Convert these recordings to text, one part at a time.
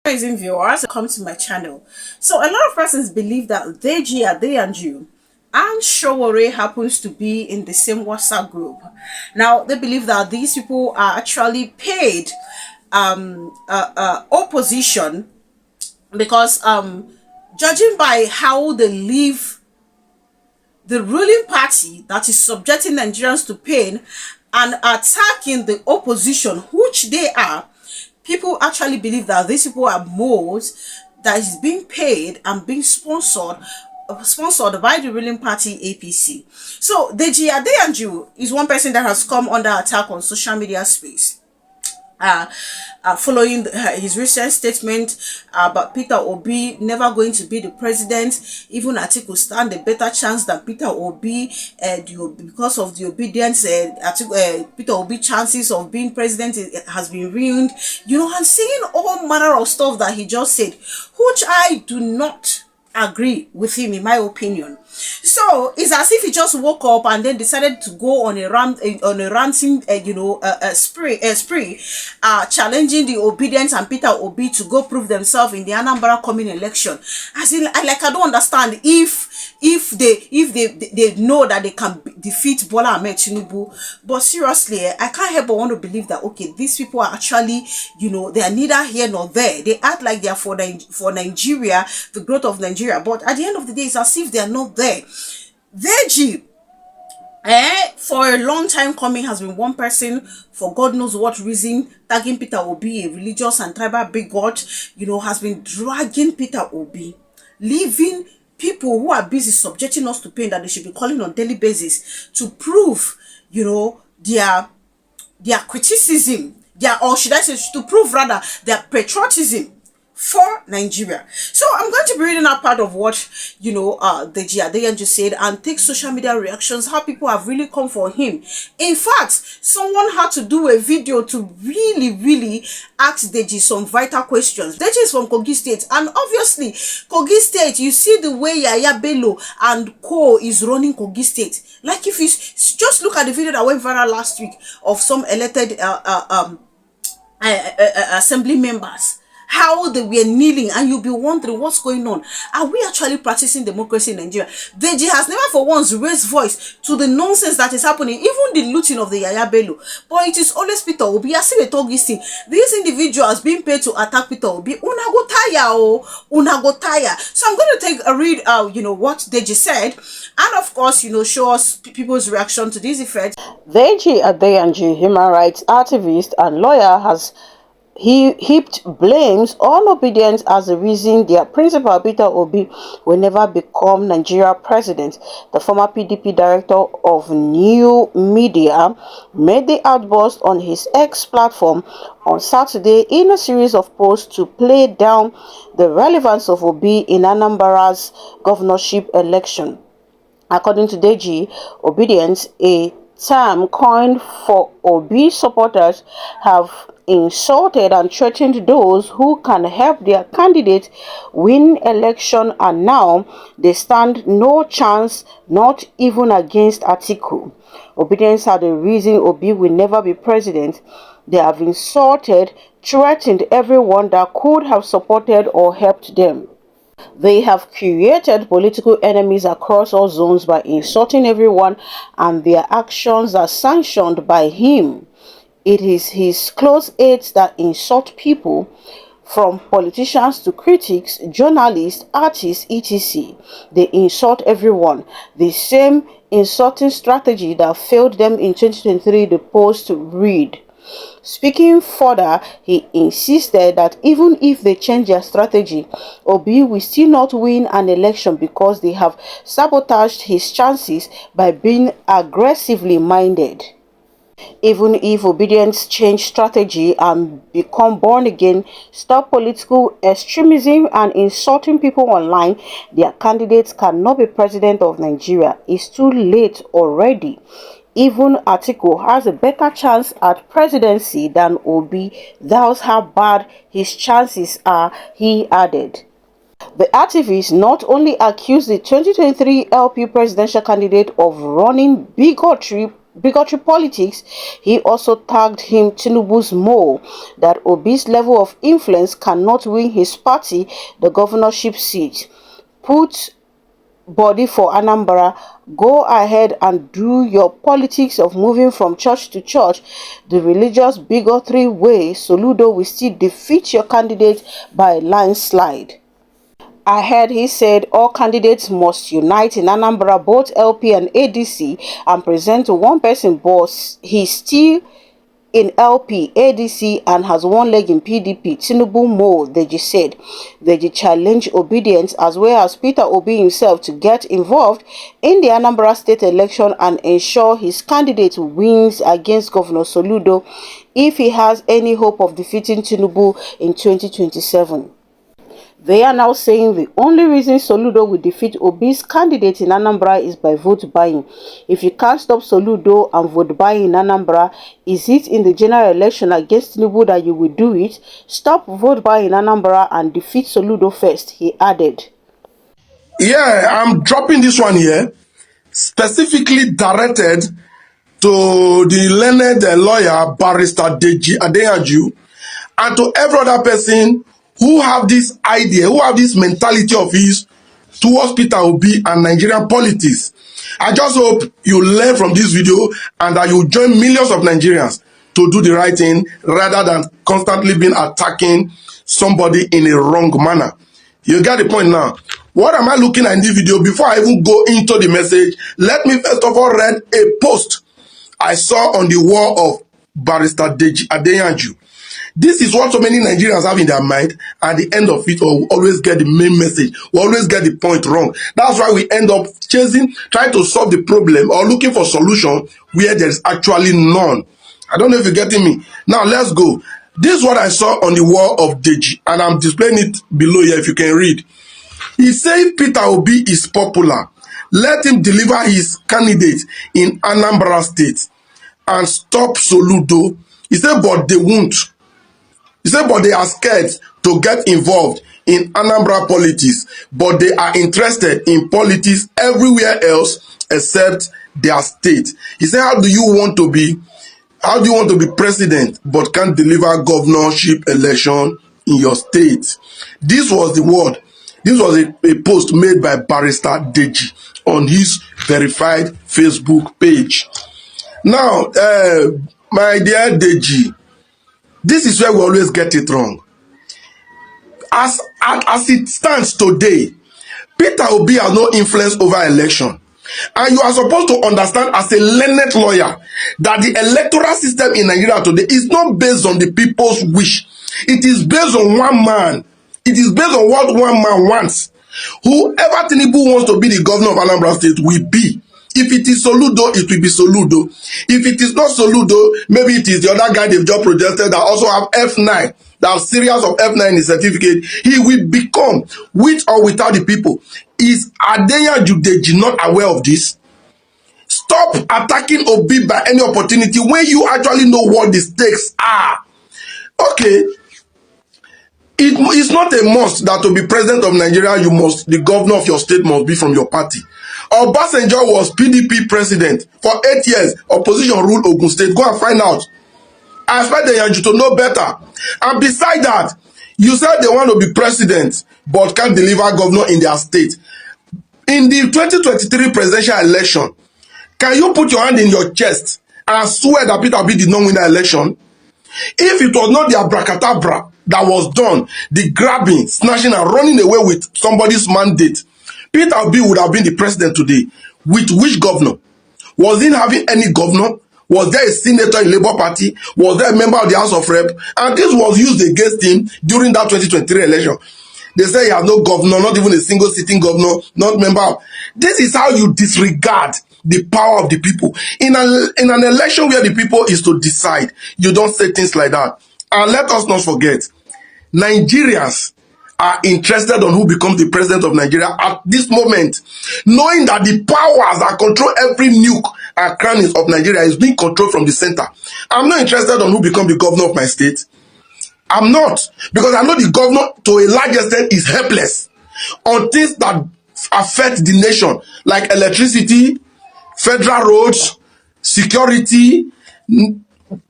Amazing viewers, come to my channel. So a lot of persons believe that Deji Adeyanju and Showore happens to be in the same WhatsApp group. Now they believe that these people are actually paid opposition because judging by how they live, the ruling party that is subjecting Nigerians to pain and attacking the opposition, which they are, people actually believe that these people are modes that is being paid and being sponsored by the ruling party APC. So Deji Adeyanju is one person that has come under attack on social media space. Following his recent statement about Peter Obi never going to be the president, even Atiku stand a better chance than Peter Obi because of the Obedience. Peter Obi chances of being president has been ruined. You know, I'm saying all manner of stuff that he just said, which I do not agree with him, in my opinion. So it's as if he just woke up and then decided to go on a ranting spree, challenging the Obedients and Peter Obi to go prove themselves in the Anambra coming election. As in, I don't understand if they know that they can defeat Bola Ahmed Tinubu. But seriously, I can't help but want to believe that, okay, these people are actually, they are neither here nor there. They act like they are for Nigeria, the growth of Nigeria, but at the end of the day, it's as if they are not there. Deji, for a long time coming, has been one person, for God knows what reason, tagging Peter Obi a religious and tribal bigot, has been dragging Peter Obi, leaving people who are busy subjecting us to pain that they should be calling on daily basis to prove, their criticism, or should I say, to prove rather their patriotism for Nigeria. So I'm going to be reading out part of what Deji Adeyanju said and take social media reactions, how people have really come for him. In fact, someone had to do a video to really ask Deji some vital questions. Deji is from Kogi State, and obviously Kogi State, you see the way Yaya Bello and Co is running Kogi State. Like, if you just look at the video that went viral last week of some elected assembly members, how they were kneeling, and you'll be wondering what's going on. Are we actually practicing democracy in Nigeria? Deji has never for once raised voice to the nonsense that is happening, even the looting of the Yaya Bello. But it is always Peter Obi. I see the talk this thing. These individuals being paid to attack Peter Obi. Una go tire. So I'm going to take a read what Deji said, and of course, show us people's reaction to this effect. Deji Adeyanju, human rights activist and lawyer, has heaped blames on Obedience as the reason their principal Peter Obi will never become Nigeria president. The former PDP director of new media made the outburst on his X platform on Saturday in a series of posts to play down the relevance of Obi in Anambra's governorship election. According to Deji, Obedience, a term coined for Obi supporters, have insulted and threatened those who can help their candidate win election, and now they stand no chance, not even against Atiku. Obedience are the reason Obi will never be president. They have insulted, threatened everyone that could have supported or helped them. They have created political enemies across all zones by insulting everyone, and their actions are sanctioned by him. It is his close aides that insult people, from politicians to critics, journalists, artists, etc. They insult everyone. The same insulting strategy that failed them in 2023, the post read. Speaking further, he insisted that even if they change their strategy, Obi will still not win an election because they have sabotaged his chances by being aggressively minded. Even if Obedience change strategy and become born again, stop political extremism and insulting people online, their candidates cannot be president of Nigeria. It's too late already. Even Atiku has a better chance at presidency than Obi. That's how bad his chances are, he added. The activists not only accused the 2023 LP presidential candidate of running bigotry bigotry politics. He also tagged him Tinubu's mole, that Obi's level of influence cannot win his party the governorship seat. Put body for Anambra, go ahead and do your politics of moving from church to church the religious bigotry way. Soludo will still defeat your candidate by a landslide. Ahead, he said all candidates must unite in Anambra, both LP and ADC, and present to one person, but he's still in LP, ADC, and has one leg in PDP. Tinubu Mo, Deji said. Deji challenged Obedience as well as Peter Obi himself to get involved in the Anambra state election and ensure his candidate wins against Governor Soludo if he has any hope of defeating Tinubu in 2027. They are now saying the only reason Soludo will defeat Obi's candidate in Anambra is by vote buying. If you can't stop Soludo and vote buying in Anambra, is it in the general election against Tinubu that you will do it? Stop vote buying in Anambra and defeat Soludo first, he added. Yeah, I'm dropping this one here, specifically directed to the learned lawyer, Barrister Deji Adeyanju, and to every other person who have this idea, who have this mentality of his towards Peter Obi and Nigerian politics. I just hope you learn from this video and that you join millions of Nigerians to do the right thing rather than constantly being attacking somebody in a wrong manner. You get the point now. What am I looking at in this video? Before I even go into the message, let me first of all read a post I saw on the wall of Barrister Deji Adeyanju. This is what so many Nigerians have in their mind. At the end of it, we always get the main message. We always get the point wrong. That's why we end up trying to solve the problem or looking for solution where there is actually none. I don't know if you're getting me. Now, let's go. This is what I saw on the wall of Deji, and I'm displaying it below here if you can read. He said Peter Obi is popular. Let him deliver his candidate in Anambra State and stop Soludo. He said, but they won't. He said, but they are scared to get involved in Anambra politics, but they are interested in politics everywhere else except their state. He said, how do you want to be president but can't deliver governorship election in your state? This was the word. This was a post made by Barrister Deji on his verified Facebook page. Now, my dear Deji, this is where we always get it wrong. As it stands today, Peter Obi has no influence over election. And you are supposed to understand as a learned lawyer that the electoral system in Nigeria today is not based on the people's wish. It is based on one man. It is based on what one man wants. Whoever Tinubu wants to be the governor of Anambra State will be. If it is Soludo, it will be Soludo. If it is not Soludo, maybe it is the other guy they've just projected that also have F9, that have series of F9 in his certificate. He will become, with or without the people. Is Adeyanju Deji not aware of this? Stop attacking Obi by any opportunity when you actually know what the stakes are. Okay. It is not a must that to be president of Nigeria, the governor of your state must be from your party. Obasanjo was PDP president for 8 years. Opposition ruled Ogun State. Go and find out. I expect Adeyanju to know better. And beside that, you said they want to be president but can't deliver governor in their state. In the 2023 presidential election, can you put your hand in your chest and swear that Peter Obi did not win the election? If it was not the abracadabra that was done, the grabbing, snatching, and running away with somebody's mandate, Peter Obi would have been the president today. With which governor? Was he having any governor? Was there a senator in Labour Party? Was there a member of the House of Rep? And this was used against him during that 2023 election. They say he has no governor, not even a single sitting governor, not member of. This is how you disregard the power of the people. In an election where the people is to decide, you don't say things like that. And let us not forget, Nigerians are interested on who becomes the president of Nigeria at this moment, knowing that the powers that control every nuke and crannies of Nigeria is being controlled from the center. I'm not interested on who becomes the governor of my state. I'm not, because I know the governor to a large extent is helpless on things that affect the nation, like electricity, federal roads, security,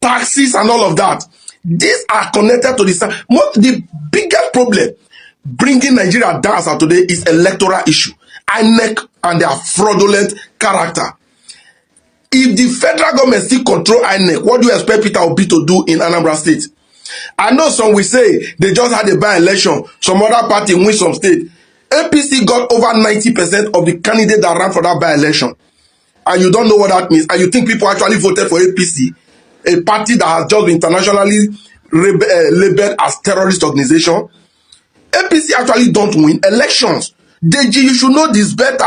taxes, and all of that. These are connected to the biggest problem bringing Nigeria down as of today is electoral issue. INEC and their fraudulent character. If the federal government still control INEC, what do you expect Peter Obi to do in Anambra State? I know some will say they just had a by-election, some other party win some state. APC got over 90% of the candidates that ran for that by-election. And you don't know what that means. And you think people actually voted for APC, a party that has just been internationally labeled as terrorist organization? APC actually don't win elections. Deji, you should know this better.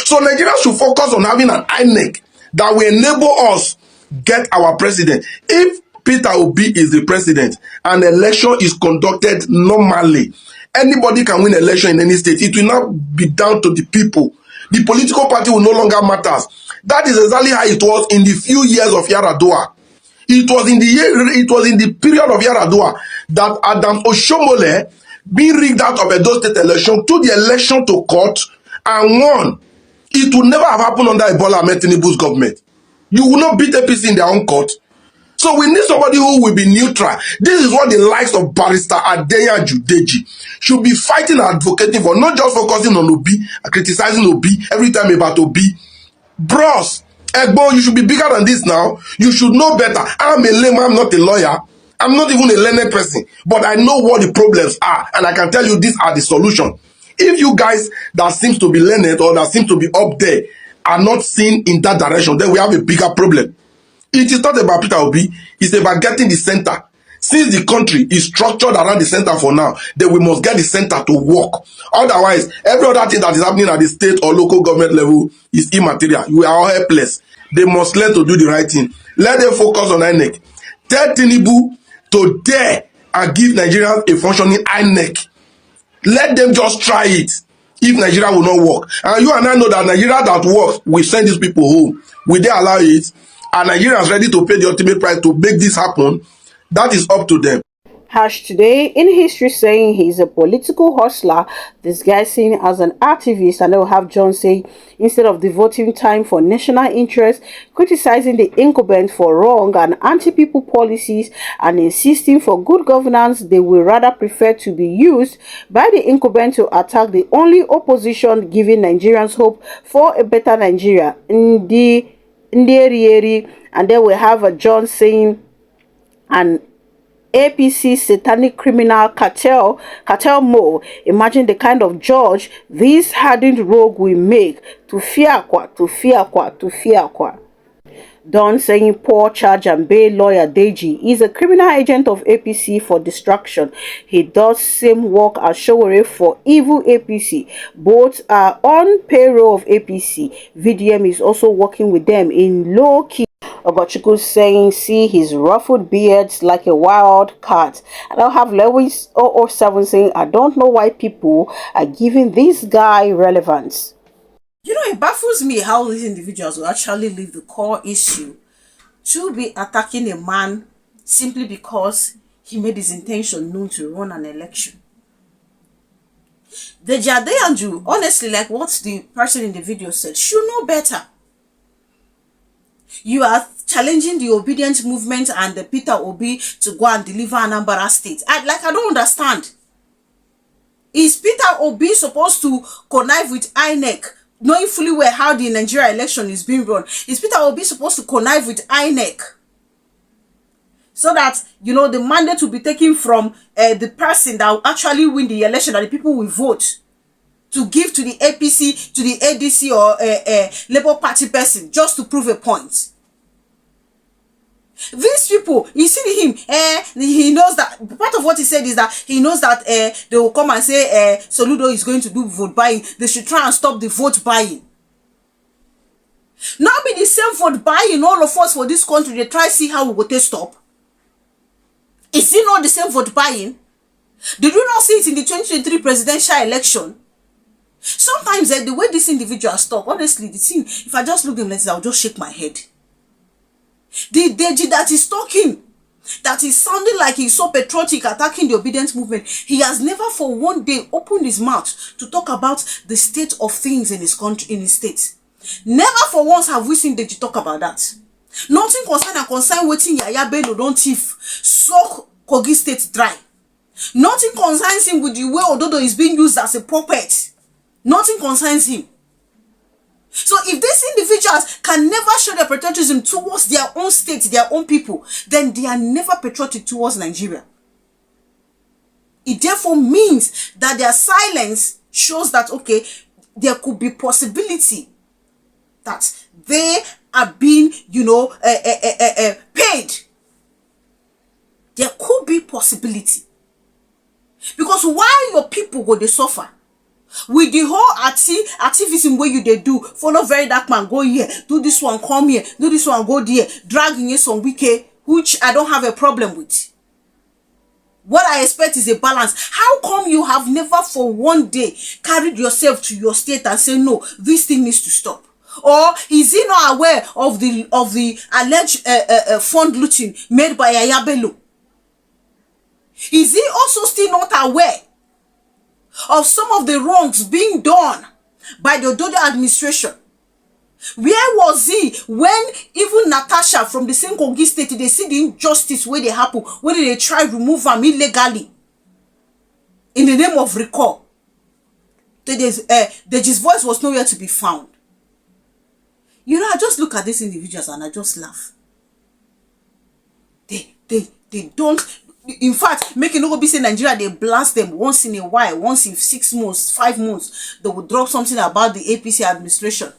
So Nigeria should focus on having an INEC that will enable us get our president. If Peter Obi is the president and election is conducted normally, anybody can win election in any state. It will not be down to the people. The political party will no longer matter. That is exactly how it was in the few years of Yaradua. It was in the period of Yaradua that Adam Oshomole being rigged out of Edo State election, took the election to court and won. It would never have happened under Ebola Ahmed Tinubu's government. You will not beat APC in their own court. So we need somebody who will be neutral. This is what the likes of Barrister Adeyanju Deji should be fighting and advocating for, not just focusing on Obi and criticizing Obi every time about Obi. Bros, Egbo, you should be bigger than this now. You should know better. I'm a layman, I'm not a lawyer. I'm not even a learned person, but I know what the problems are, and I can tell you these are the solution. If you guys that seems to be learned or that seems to be up there are not seen in that direction, then we have a bigger problem. It is not about Peter Obi, it's about getting the center. Since the country is structured around the center for now, then we must get the center to work. Otherwise, every other thing that is happening at the state or local government level is immaterial. We are all helpless. They must learn to do the right thing. Let them focus on INEC. Tell Tinubu to dare and give Nigerians a functioning INEC. Let them just try it if Nigeria will not work. And you and I know that Nigeria that works will send these people home. Will they allow it? Are Nigerians ready to pay the ultimate price to make this happen? That is up to them. Hash today in history saying he's a political hustler disguising as an activist, and they will have John say instead of devoting time for national interest, criticizing the incumbent for wrong and anti-people policies and insisting for good governance, they will rather prefer to be used by the incumbent to attack the only opposition giving Nigerians hope for a better Nigeria. And then we have a John saying an APC satanic criminal cartel more. Imagine the kind of judge this hardened rogue will make. To fear kwa. Don saying poor charge and bail lawyer Deji is a criminal agent of APC for distraction. He does same work as Showore for evil APC. Both are on payroll of APC. VDM is also working with them in low key. Ogochukwu saying, see his ruffled beards like a wild cat. And I'll have Lewis 007 saying, I don't know why people are giving this guy relevance. You know, it baffles me how these individuals will actually leave the core issue to be attacking a man simply because he made his intention known to run an election. Deji Adeyanju, honestly, like what the person in the video said, should know better. You are challenging the Obidient movement and the Peter Obi to go and deliver Anambra State. I don't understand. Is Peter Obi supposed to connive with INEC, knowing fully well how the Nigeria election is being run? Is Peter Obi supposed to connive with INEC so that, you know, the mandate will be taken from the person that will actually win the election, that the people will vote, to give to the APC, to the ADC or Labour Party person just to prove a point? These people, you see him, he knows that, part of what he said is that he knows that they will come and say Soludo is going to do vote buying. They should try and stop the vote buying. Now be the same vote buying all of us for this country, they try to see how we go to stop. Is it not the same vote buying? Did you not see it in the 2023 presidential election? Sometimes the way this individuals talk, honestly, the thing, if I just look at them like this, I'll just shake my head. The Deji that is talking, that is sounding like he's so patriotic, attacking the Obidient movement, he has never for one day opened his mouth to talk about the state of things in his country, in his state. Never for once have we seen Deji talk about that. Nothing concern wetin Yaya Bello don thief soak Kogi State dry. Nothing concerns him with the way Ododo is being used as a puppet. Nothing concerns him. So if these individuals can never show their patriotism towards their own state, their own people, then they are never patriotic towards Nigeria. It therefore means that their silence shows that, okay, there could be possibility that they are being, paid. There could be possibility. Because why your people go they suffer? With the whole activism where you they do, follow very dark man, go here, do this one, come here, do this one, go there, dragging you some wicked, which I don't have a problem with. What I expect is a balance. How come you have never for one day carried yourself to your state and say, no, this thing needs to stop? Or is he not aware of the alleged fund looting made by Yaya Bello? Is he also still not aware of some of the wrongs being done by the Ododo administration? Where was he when even Natasha from the same Kogi State, they see the injustice where they happen, when they try to remove him illegally in the name of recall? Deji's voice was nowhere to be found. I just look at these individuals and I just laugh. They don't. In fact, make it no go be say Nigeria, they blast them once in a while, once in 6 months, 5 months, they will drop something about the APC administration.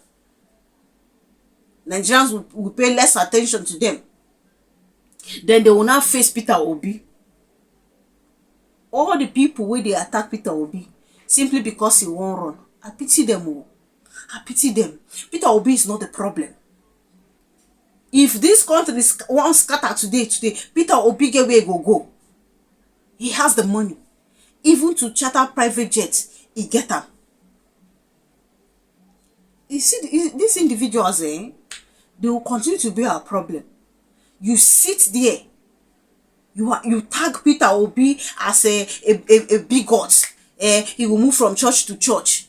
Nigerians will pay less attention to them. Then they will now face Peter Obi. All the people where they attack Peter Obi simply because he won't run. I pity them all. I pity them. Peter Obi is not the problem. If this country is one scatter today, Peter Obi get where he go. He has the money. Even to charter private jets, he get them. You see, these individuals, they will continue to be our problem. You sit there, you tag Peter Obi as a bigot. He will move from church to church.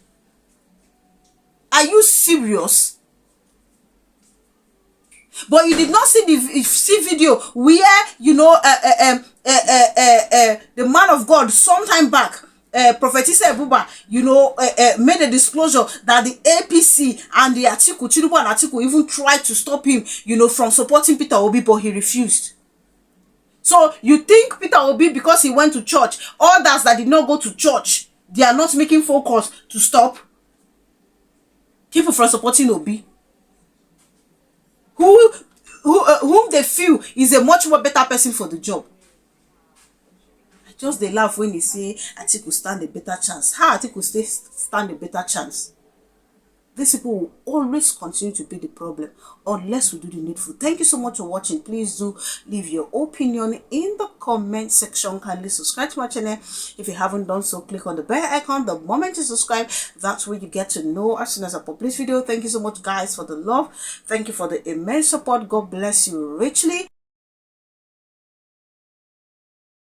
Are you serious? But you did not see the video where the man of God sometime back, Prophetess Ebuba, made a disclosure that the APC and the Atiku, Tinubu and Atiku even tried to stop him, from supporting Peter Obi, but he refused. So you think Peter Obi, because he went to church, others that did not go to church, they are not making focus to stop people from supporting Obi? Whom they feel is a much more better person for the job. Just they laugh when they say Atiku stand a better chance. How Atiku stand a better chance? These people will always continue to be the problem unless we do the needful. Thank you so much for watching. Please do leave your opinion in the comment section. Kindly subscribe to my channel. If you haven't done so, click on the bell icon the moment you subscribe. That's where you get to know as soon as I publish video. Thank you so much, guys, for the love. Thank you for the immense support. God bless you richly.